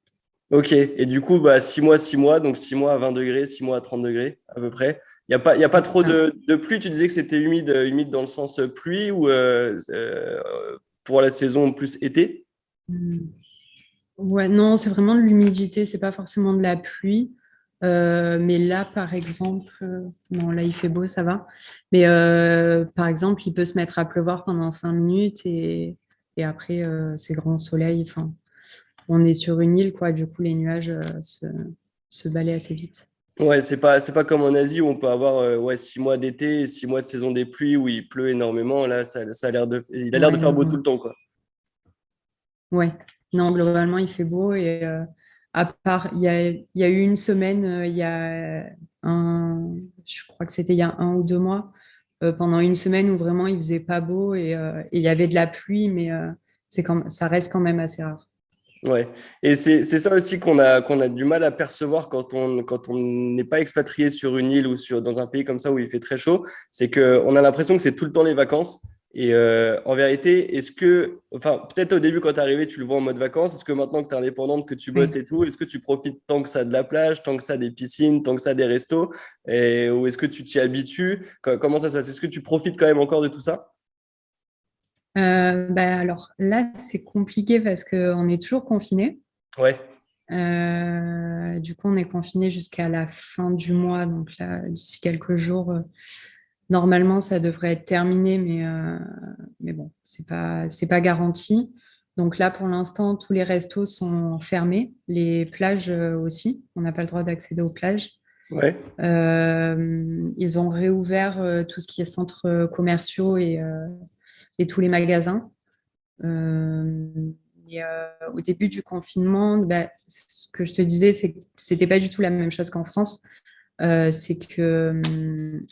[SPEAKER 1] Ok, et du coup, bah, 6 mois, donc 6 mois à 20 degrés, 6 mois à 30 degrés à peu près. Il y a
[SPEAKER 2] C'est
[SPEAKER 1] pas trop
[SPEAKER 2] ça.
[SPEAKER 1] de pluie, tu disais que c'était humide, humide dans le sens pluie ou pour la saison plus été?
[SPEAKER 2] Hmm. Ouais, non, c'est vraiment de l'humidité, c'est pas forcément de la pluie. Mais là, par exemple, non, là, il fait beau, ça va. Mais par exemple, il peut se mettre à pleuvoir pendant 5 minutes et après, c'est grand soleil. Enfin, on est sur une île, quoi. Du coup, les nuages se balaient assez vite.
[SPEAKER 1] Ouais, c'est pas comme en Asie où on peut avoir ouais, 6 mois d'été et 6 mois de saison des pluies où il pleut énormément. Là, ça a l'air il a l'air de
[SPEAKER 2] Ouais,
[SPEAKER 1] faire
[SPEAKER 2] non,
[SPEAKER 1] beau tout le
[SPEAKER 2] non.
[SPEAKER 1] temps, quoi.
[SPEAKER 2] Ouais. Non, globalement, il fait beau. Et à part, il y a eu une semaine, je crois que c'était il y a 1 ou 2 mois, pendant une semaine où vraiment il faisait pas beau et il y avait de la pluie, mais ça reste quand même assez rare.
[SPEAKER 1] Ouais. Et c'est ça aussi qu'on a du mal à percevoir quand on n'est pas expatrié sur une île ou dans un pays comme ça où il fait très chaud. C'est qu'on a l'impression que c'est tout le temps les vacances. Et en vérité, enfin, peut-être au début quand tu es arrivé, tu le vois en mode vacances. Est-ce que maintenant que tu es indépendante, que tu bosses
[SPEAKER 2] Oui.
[SPEAKER 1] et tout, est-ce que tu profites tant que ça de la plage, tant que ça des piscines, tant que ça des restos? Ou est-ce que tu t'y habitues? Comment ça se passe? Est-ce que tu profites quand même encore de tout ça?
[SPEAKER 2] Alors là, c'est compliqué parce qu'on est toujours confiné.
[SPEAKER 1] Ouais.
[SPEAKER 2] Du coup, on est confiné jusqu'à la fin du mois. Donc là, d'ici quelques jours, normalement, ça devrait être terminé, mais bon, c'est pas garanti. Donc là, pour l'instant, tous les restos sont fermés, les plages aussi. On n'a pas le droit d'accéder aux plages.
[SPEAKER 1] Ouais.
[SPEAKER 2] Ils ont réouvert tout ce qui est centres commerciaux et tous les magasins. Euh, Au début du confinement, bah, ce que je te disais, c'est que c'était pas du tout la même chose qu'en France. C'est que,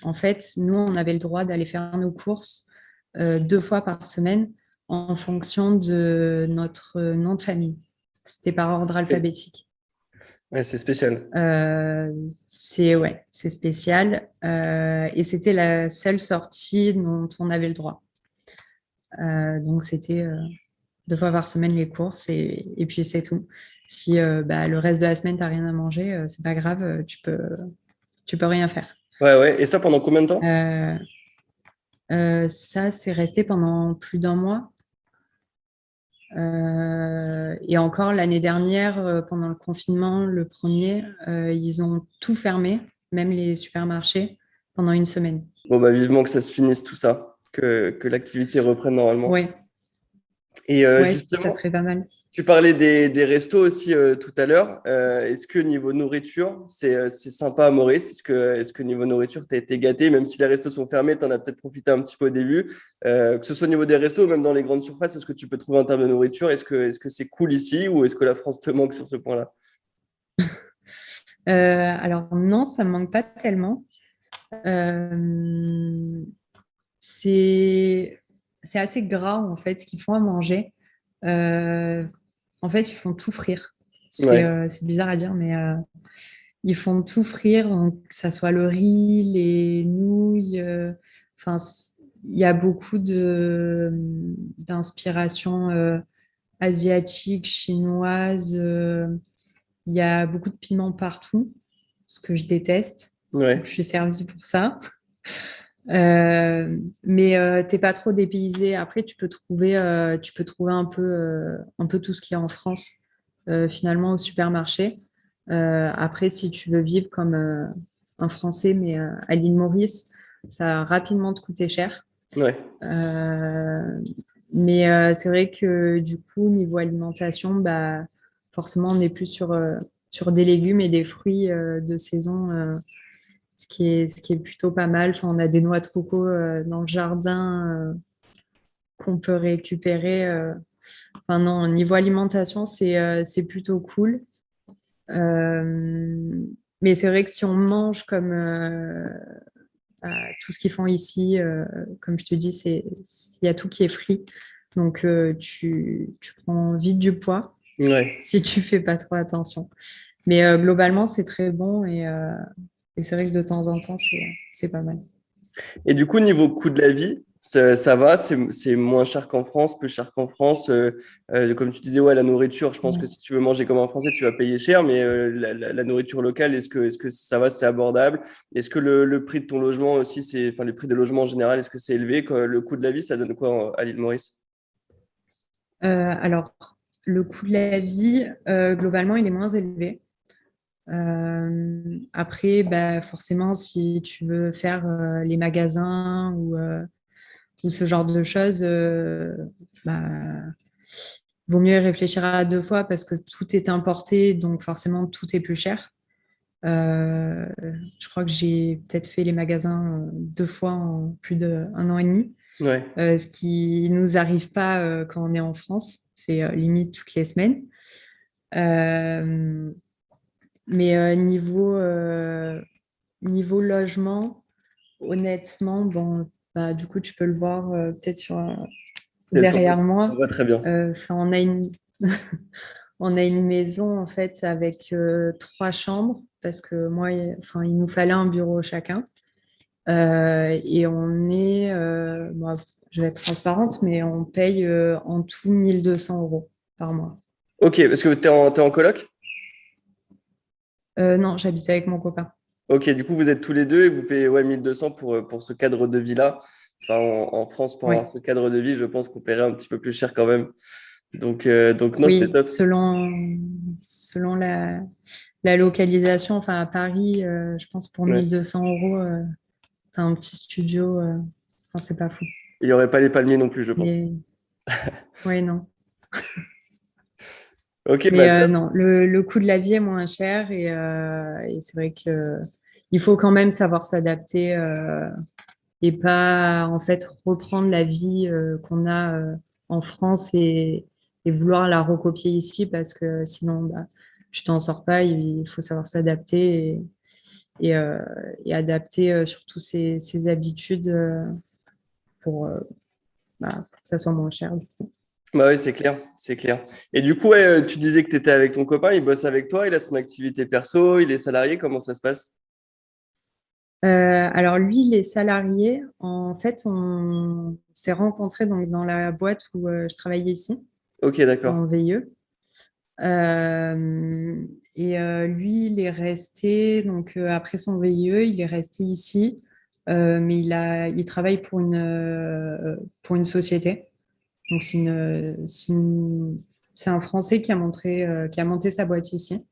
[SPEAKER 2] en fait, nous, on avait le droit d'aller faire nos courses 2 fois par semaine en fonction de notre nom de famille. C'était par ordre alphabétique.
[SPEAKER 1] Ouais, c'est spécial.
[SPEAKER 2] C'est spécial et c'était la seule sortie dont on avait le droit. Donc c'était 2 fois par semaine les courses et puis c'est tout. Si bah, le reste de la semaine, tu n'as rien à manger, c'est pas grave, tu peux rien faire.
[SPEAKER 1] Ouais, ouais. Et ça pendant combien de temps?
[SPEAKER 2] Euh, Ça, c'est resté pendant plus d'1 mois. Et encore l'année dernière, pendant le confinement, le premier, ils ont tout fermé, même les supermarchés, pendant une semaine.
[SPEAKER 1] Bon, bah, vivement que ça se finisse tout ça, que l'activité reprenne normalement.
[SPEAKER 2] Ouais,
[SPEAKER 1] Et
[SPEAKER 2] ouais, ça
[SPEAKER 1] justement,
[SPEAKER 2] serait pas mal.
[SPEAKER 1] tu parlais des restos aussi tout à l'heure. Est-ce que niveau nourriture, c'est sympa à Maurice? Est-ce que niveau nourriture, tu as été gâté, même si les restos sont fermés, tu en as peut-être profité un petit peu au début. Que ce soit au niveau des restos ou même dans les grandes surfaces, est-ce que tu peux trouver en termes de nourriture? Est-ce que c'est cool ici ou est-ce que la France te manque sur ce point-là?
[SPEAKER 2] Alors non, ça me manque pas tellement. Euh, c'est c'est assez gras en fait ce qu'ils font à manger. Euh, En fait, ils font tout frire.
[SPEAKER 1] Ouais,
[SPEAKER 2] C'est bizarre à dire, mais ils font tout frire, donc que ça soit le riz, les nouilles. Enfin, il y a beaucoup d'inspiration asiatique, chinoise. Il y a beaucoup de piment partout, ce que je déteste. Donc, je
[SPEAKER 1] ouais,
[SPEAKER 2] suis servie pour ça. Mais t'es pas trop dépaysé. Après, tu peux trouver un peu tout ce qu'il y a en France, finalement, au supermarché. Après, si tu veux vivre comme un Français, mais à l'île Maurice, ça va rapidement te coûter cher.
[SPEAKER 1] ouais.
[SPEAKER 2] Euh, mais c'est vrai que du coup, niveau alimentation, bah, forcément, on est plus sur des légumes et des fruits de saison, ce qui est plutôt pas mal. Enfin, on a des noix de coco dans le jardin qu'on peut récupérer. Enfin, non, niveau alimentation, c'est plutôt cool. Euh, mais c'est vrai que si on mange comme tout ce qu'ils font ici, comme je te dis, il y a tout qui est frit. Donc, tu prends vite du poids
[SPEAKER 1] Ouais.
[SPEAKER 2] si tu fais pas trop attention. Mais globalement, c'est très bon et c'est vrai que de temps en temps, c'est pas mal.
[SPEAKER 1] Et du coup, niveau coût de la vie, ça va, c'est moins cher qu'en France, plus cher qu'en France. Comme tu disais, ouais, la nourriture, je pense que si tu veux manger comme un Français, tu vas payer cher, mais la nourriture locale, est-ce que ça va, c'est abordable? Est-ce que le prix de ton logement aussi, enfin, le prix des logements en général, est-ce que c'est élevé? Le coût de la vie, ça donne quoi à l'île Maurice?
[SPEAKER 2] Alors, le coût de la vie, globalement, il est moins élevé. Après, bah, forcément, si tu veux faire les magasins ou ce genre de choses, bah, vaut mieux y réfléchir à 2 fois parce que tout est importé, donc forcément, tout est plus cher. Euh, je crois que j'ai peut-être fait les magasins 2 fois en plus d'1 an et demi,
[SPEAKER 1] Ouais,
[SPEAKER 2] ce qui nous arrive pas quand on est en France. C'est limite toutes les semaines. Euh, mais niveau logement, honnêtement, bon, bah, du coup, tu peux le voir peut-être
[SPEAKER 1] Yes, on
[SPEAKER 2] derrière
[SPEAKER 1] on
[SPEAKER 2] moi.
[SPEAKER 1] voit très bien.
[SPEAKER 2] 'Fin, on a une maison en fait avec 3 chambres parce que moi, enfin, il nous fallait un bureau chacun. Et bon, je vais être transparente, mais on paye en tout 1 200 € par mois.
[SPEAKER 1] Ok, parce que t'es en coloc?
[SPEAKER 2] Non, j'habite avec mon copain.
[SPEAKER 1] Ok, du coup, vous êtes tous les deux et vous payez ouais, 1200 pour ce cadre de vie-là. Enfin, en France, pour avoir
[SPEAKER 2] Ouais.
[SPEAKER 1] ce cadre de vie, je pense qu'on paierait un petit peu plus cher quand même. Donc non, c'est
[SPEAKER 2] Oui,
[SPEAKER 1] top.
[SPEAKER 2] selon la localisation, enfin à Paris, je pense pour
[SPEAKER 1] Ouais.
[SPEAKER 2] 1 200 €, t'as un petit studio, enfin, c'est pas fou.
[SPEAKER 1] Il n'y aurait pas les palmiers non plus, je pense.
[SPEAKER 2] Mais ouais, non.
[SPEAKER 1] Ok,
[SPEAKER 2] Mais
[SPEAKER 1] bah top.
[SPEAKER 2] non, le coût de la vie est moins cher et c'est vrai que il faut quand même savoir s'adapter et pas en fait reprendre la vie qu'on a en France et vouloir la recopier ici parce que sinon bah, tu t'en sors pas. Il faut savoir s'adapter et, euh, et adapter surtout ses habitudes pour, pour que ça soit moins cher.
[SPEAKER 1] Bah oui, c'est clair, c'est clair. Et du coup, ouais, tu disais que tu étais avec ton copain, il bosse avec toi, il a son activité perso, il est salarié, comment ça se passe?
[SPEAKER 2] Alors lui, il est salarié. En fait, on s'est rencontrés donc dans la boîte où je travaillais ici,
[SPEAKER 1] Ok, d'accord.
[SPEAKER 2] en VIE. Lui, il est resté, donc après son VIE, il est resté ici, mais il travaille pour une société. Donc c'est un Français qui a monté sa boîte ici.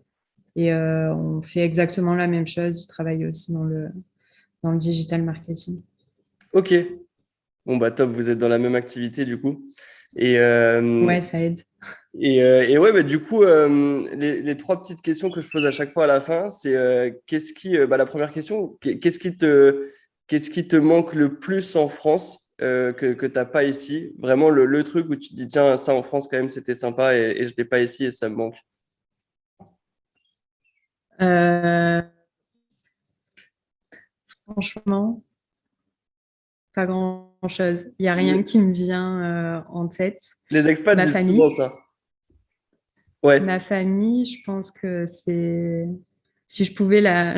[SPEAKER 2] Et on fait exactement la même chose. Il travaille aussi dans le digital marketing.
[SPEAKER 1] Ok. Bon, bah top, vous êtes dans la même activité du coup. Et, euh,
[SPEAKER 2] Ouais, ça aide.
[SPEAKER 1] et ouais, bah, du coup, les trois petites questions que je pose à chaque fois à la fin, c'est bah, la première question, qu'est-ce qui te manque le plus en France que tu n'as pas ici? Vraiment le truc où tu te dis, tiens, ça en France quand même, c'était sympa et je ne l'ai pas ici et ça me manque.
[SPEAKER 2] Euh, Franchement, pas grand-chose. Il n'y a rien qui me vient en tête.
[SPEAKER 1] Les expats
[SPEAKER 2] Ma
[SPEAKER 1] disent souvent
[SPEAKER 2] famille,
[SPEAKER 1] ça. Ouais,
[SPEAKER 2] ma famille, je pense que c'est... Si je pouvais la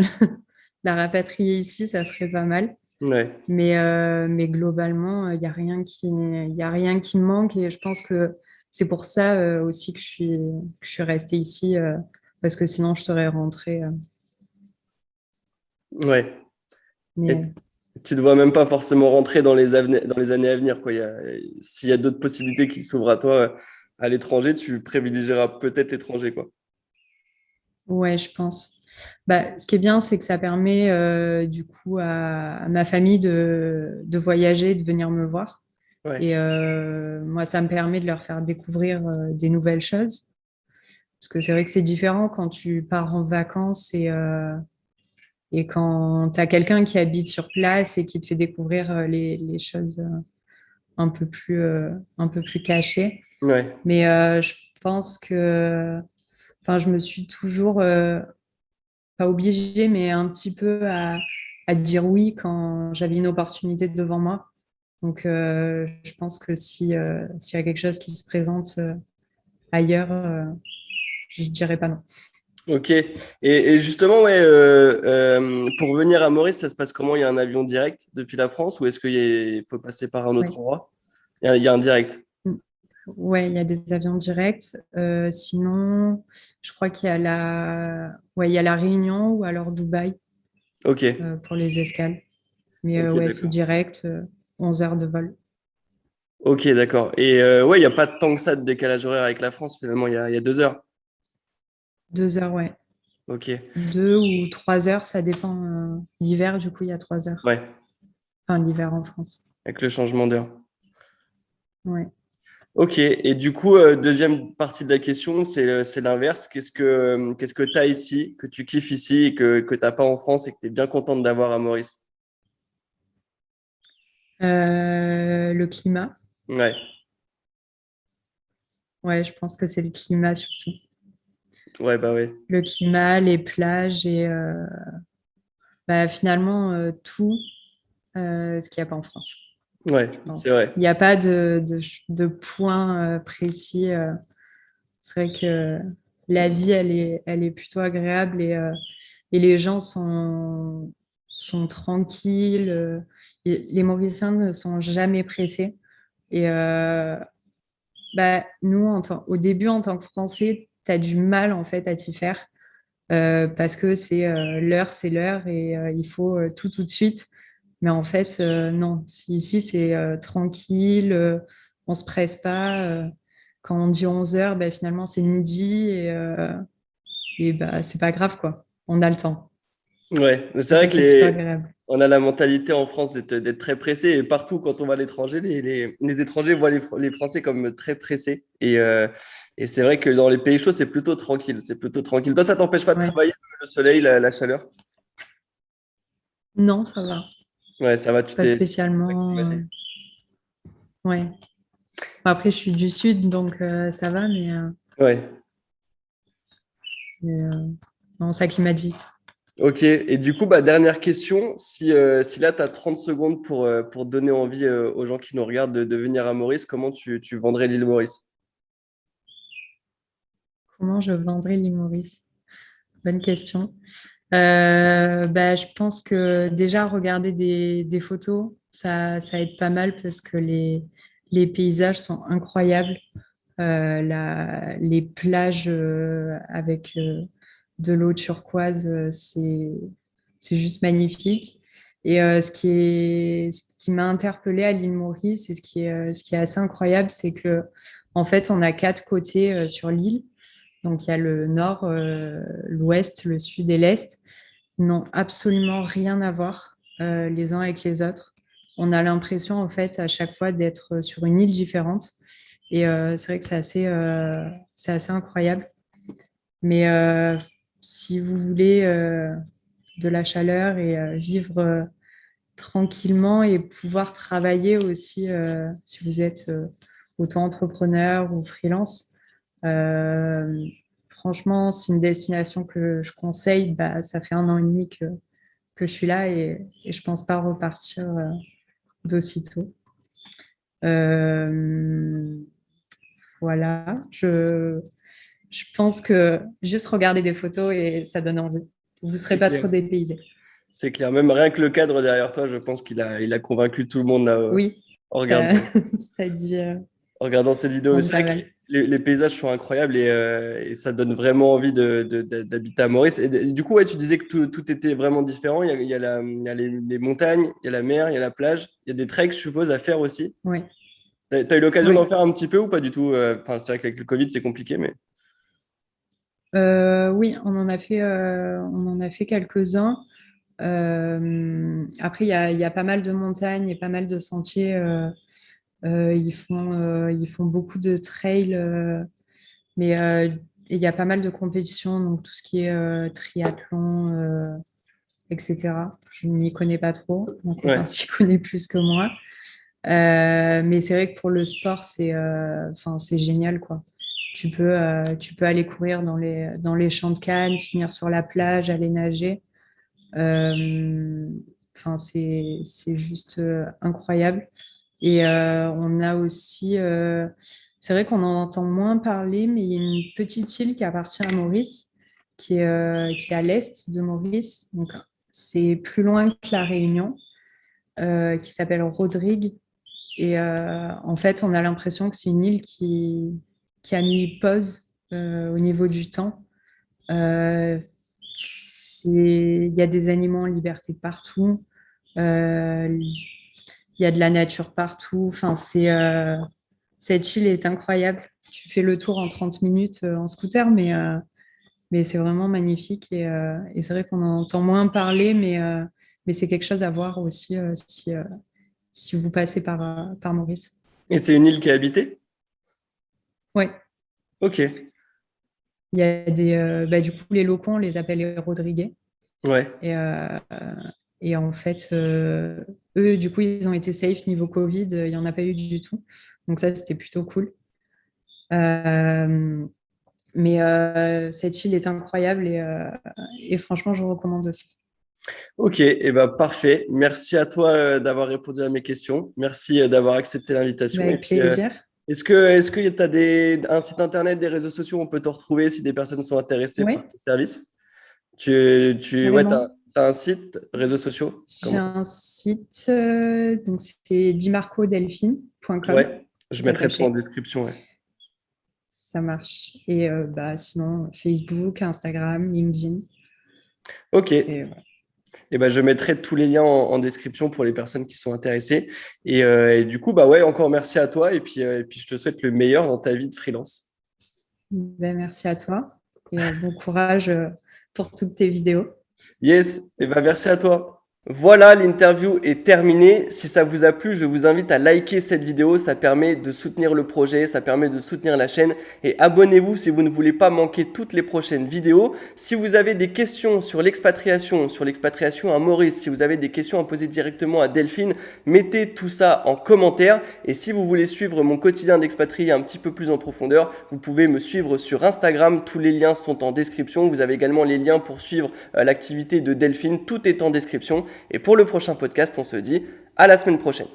[SPEAKER 2] rapatrier ici, ça serait pas mal.
[SPEAKER 1] ouais,
[SPEAKER 2] Mais globalement, il y a rien qui me manque et je pense que c'est pour ça aussi que je suis restée ici parce que sinon je serais rentrée.
[SPEAKER 1] ouais. Et
[SPEAKER 2] Mais
[SPEAKER 1] tu ne dois même pas forcément rentrer dans les années à venir, quoi. S'il y a d'autres possibilités qui s'ouvrent à toi à l'étranger, tu privilégieras peut-être l'étranger, quoi.
[SPEAKER 2] ouais, je pense. Bah, ce qui est bien, c'est que ça permet du coup à ma famille de voyager, de venir me voir.
[SPEAKER 1] Ouais,
[SPEAKER 2] Et moi, ça me permet de leur faire découvrir des nouvelles choses. Parce que c'est vrai que c'est différent quand tu pars en vacances et quand tu as quelqu'un qui habite sur place et qui te fait découvrir les choses un peu plus cachées.
[SPEAKER 1] ouais,
[SPEAKER 2] Mais je pense que enfin, je me suis toujours, pas obligée, mais un petit peu à dire oui quand j'avais une opportunité devant moi. Donc, je pense que s'il y a quelque chose qui se présente ailleurs, je ne dirais pas non.
[SPEAKER 1] ok. Et justement, ouais, pour venir à Maurice, ça se passe comment? Il y a un avion direct depuis la France ou est-ce qu'il faut passer par un autre
[SPEAKER 2] Oui.
[SPEAKER 1] endroit? Il y a un direct.
[SPEAKER 2] Ouais, il y a des avions directs. Sinon, je crois ouais, il y a la Réunion ou alors Dubaï
[SPEAKER 1] Ok,
[SPEAKER 2] pour les escales. Mais
[SPEAKER 1] ok,
[SPEAKER 2] ouais, c'est
[SPEAKER 1] d'accord.
[SPEAKER 2] direct, 11 heures de vol.
[SPEAKER 1] Ok, d'accord. Et ouais, il n'y a pas tant que ça de décalage horaire avec la France, finalement, il y a 2 heures.
[SPEAKER 2] 2 heures, ouais.
[SPEAKER 1] Ok,
[SPEAKER 2] 2 ou 3 heures, ça dépend. L'hiver, du coup, il y a 3 heures.
[SPEAKER 1] ouais,
[SPEAKER 2] Enfin, l'hiver en France.
[SPEAKER 1] avec le changement d'heure.
[SPEAKER 2] Ouais.
[SPEAKER 1] Ok, et du coup, deuxième partie de la question, c'est l'inverse. Qu'est-ce que tu as ici, que tu kiffes ici et que tu n'as pas en France et que tu es bien contente d'avoir à Maurice?
[SPEAKER 2] Le climat.
[SPEAKER 1] Ouais,
[SPEAKER 2] Ouais, je pense que c'est le climat surtout.
[SPEAKER 1] ouais, bah ouais.
[SPEAKER 2] Le climat, les plages et bah, finalement tout ce qu'il n'y a pas en France,
[SPEAKER 1] Ouais,
[SPEAKER 2] je
[SPEAKER 1] c'est
[SPEAKER 2] pense.
[SPEAKER 1] vrai.
[SPEAKER 2] Il n'y a pas de point précis. C'est vrai que la vie, elle est plutôt agréable et les gens sont tranquilles. Les Mauriciens ne sont jamais pressés. Et bah, nous, au début, en tant que Français, tu as du mal en fait à t'y faire parce que c'est l'heure et il faut tout de suite. Mais en fait, non. Ici, c'est tranquille, on se presse pas. Quand on dit 11 heures, bah, finalement, c'est midi et bah, c'est pas grave, quoi. On a le temps.
[SPEAKER 1] Ouais, mais c'est
[SPEAKER 2] Et
[SPEAKER 1] vrai
[SPEAKER 2] ça,
[SPEAKER 1] que
[SPEAKER 2] c'est plutôt agréable.
[SPEAKER 1] on a la mentalité en France d'être très pressé et partout quand on va à l'étranger, les étrangers voient les Français comme très pressés et c'est vrai que dans les pays chauds, c'est plutôt tranquille, c'est plutôt tranquille. Toi, ça t'empêche pas de
[SPEAKER 2] Ouais.
[SPEAKER 1] travailler, le soleil, la chaleur?
[SPEAKER 2] Non, ça va.
[SPEAKER 1] Ouais, ça va, tu
[SPEAKER 2] Pas
[SPEAKER 1] t'es
[SPEAKER 2] spécialement.
[SPEAKER 1] acclimaté.
[SPEAKER 2] Ouais. Bon, après, je suis du sud, donc ça va,
[SPEAKER 1] Ouais,
[SPEAKER 2] mais, on s'acclimate vite.
[SPEAKER 1] ok. Et du coup, bah, dernière question, si là, tu as 30 secondes pour donner envie aux gens qui nous regardent de venir à Maurice, comment tu vendrais l'île Maurice?
[SPEAKER 2] Comment je vendrais l'île Maurice? Bonne question. Bah, je pense que déjà regarder des photos, ça aide pas mal parce que les paysages sont incroyables. Les plages avec de l'eau turquoise, c'est juste magnifique. Et ce qui m'a interpellée à l'île Maurice et ce qui est assez incroyable, c'est que en fait, on a quatre côtés sur l'île. Donc, il y a le nord, l'ouest, le sud et l'est, n'ont absolument rien à voir les uns avec les autres. On a l'impression, en fait, à chaque fois d'être sur une île différente. Et c'est vrai que c'est assez incroyable. Mais si vous voulez de la chaleur et vivre tranquillement et pouvoir travailler aussi, si vous êtes auto-entrepreneur ou freelance, euh, franchement, c'est une destination que je conseille. Bah, ça fait 1 an et demi que je suis là et je pense pas repartir d'aussitôt. Euh, voilà, je pense que juste regarder des photos et ça donne envie. Vous ne serez
[SPEAKER 1] C'est
[SPEAKER 2] pas
[SPEAKER 1] clair.
[SPEAKER 2] trop dépaysé.
[SPEAKER 1] C'est clair. Même rien que le cadre derrière toi, je pense qu'il a convaincu tout le monde là,
[SPEAKER 2] Oui,
[SPEAKER 1] en
[SPEAKER 2] ça,
[SPEAKER 1] regardant,
[SPEAKER 2] ça dit,
[SPEAKER 1] en regardant cette vidéo. Mais
[SPEAKER 2] semble
[SPEAKER 1] c'est
[SPEAKER 2] pas
[SPEAKER 1] vrai que
[SPEAKER 2] mal.
[SPEAKER 1] les paysages sont incroyables et ça donne vraiment envie d'habiter à Maurice. Et du coup, ouais, tu disais que tout était vraiment différent. Il y a les montagnes, il y a la mer, il y a la plage, il y a des treks, je suppose, à faire aussi.
[SPEAKER 2] Oui,
[SPEAKER 1] T'as eu l'occasion
[SPEAKER 2] oui.
[SPEAKER 1] d'en faire un petit peu ou pas du tout? Enfin, c'est vrai qu'avec le Covid, c'est compliqué, mais.
[SPEAKER 2] Oui, on en a fait quelques-uns. Après, il y a pas mal de montagnes et pas mal de sentiers. Ils font beaucoup de trails, mais il y a pas mal de compétitions, donc tout ce qui est triathlon, etc. Je n'y connais pas trop. Mon copain
[SPEAKER 1] Ouais.
[SPEAKER 2] s'y connaît plus que moi. Mais c'est vrai que pour le sport, enfin, c'est génial, quoi. Tu peux aller courir dans les champs de Cannes, finir sur la plage, aller nager. Euh, enfin, c'est juste incroyable. Et on a aussi, c'est vrai qu'on en entend moins parler, mais il y a une petite île qui appartient à Maurice, qui est à l'est de Maurice. Donc, c'est plus loin que la Réunion, qui s'appelle Rodrigue. Et en fait, on a l'impression que c'est une île qui a mis pause au niveau du temps. Euh, il y a des animaux en liberté partout. Il y a de la nature partout. Enfin, cette île est incroyable. Tu fais le tour en 30 minutes en scooter, mais c'est vraiment magnifique. Et c'est vrai qu'on en entend moins parler, mais c'est quelque chose à voir aussi si vous passez par Maurice.
[SPEAKER 1] Et c'est une île qui est habitée?
[SPEAKER 2] Ouais,
[SPEAKER 1] Ok.
[SPEAKER 2] il y a bah, du coup, les locaux, on les appelle les Rodriguais.
[SPEAKER 1] Ouais.
[SPEAKER 2] Et, et en fait, eux, du coup, ils ont été safe niveau Covid. Il n'y en a pas eu du tout. Donc ça, c'était plutôt cool. Euh, mais cette île est incroyable et franchement, je recommande aussi.
[SPEAKER 1] Ok, et ben parfait. Merci à toi d'avoir répondu à mes questions. Merci d'avoir accepté l'invitation. Et
[SPEAKER 2] Avec
[SPEAKER 1] puis,
[SPEAKER 2] plaisir.
[SPEAKER 1] est-ce que tu as un site internet, des réseaux sociaux où on peut te retrouver si des personnes sont intéressées par
[SPEAKER 2] Oui,
[SPEAKER 1] tes services? Ouais,
[SPEAKER 2] carrément.
[SPEAKER 1] t'as un site, réseaux sociaux?
[SPEAKER 2] J'ai
[SPEAKER 1] Comment?
[SPEAKER 2] un site, donc c'est dimarcodelphine.com,
[SPEAKER 1] Ouais, je
[SPEAKER 2] tout
[SPEAKER 1] mettrai tout en
[SPEAKER 2] attaché.
[SPEAKER 1] description. Ouais.
[SPEAKER 2] Ça marche. Et bah, sinon, Facebook, Instagram, LinkedIn.
[SPEAKER 1] Ok,
[SPEAKER 2] Et voilà.
[SPEAKER 1] et ben je mettrai tous les liens en description pour les personnes qui sont intéressées. Et du coup, bah ouais, encore merci à toi. Et puis je te souhaite le meilleur dans ta vie de freelance.
[SPEAKER 2] Ben, merci à toi et bon courage pour toutes tes vidéos.
[SPEAKER 1] Yes, et ben merci à toi. Voilà, l'interview est terminée. Si ça vous a plu, je vous invite à liker cette vidéo. Ça permet de soutenir le projet, ça permet de soutenir la chaîne. Et abonnez-vous si vous ne voulez pas manquer toutes les prochaines vidéos. Si vous avez des questions sur l'expatriation à Maurice, si vous avez des questions à poser directement à Delphine, mettez tout ça en commentaire. Et si vous voulez suivre mon quotidien d'expatrié un petit peu plus en profondeur, vous pouvez me suivre sur Instagram. Tous les liens sont en description. Vous avez également les liens pour suivre l'activité de Delphine. Tout est en description. Et pour le prochain podcast, on se dit à la semaine prochaine.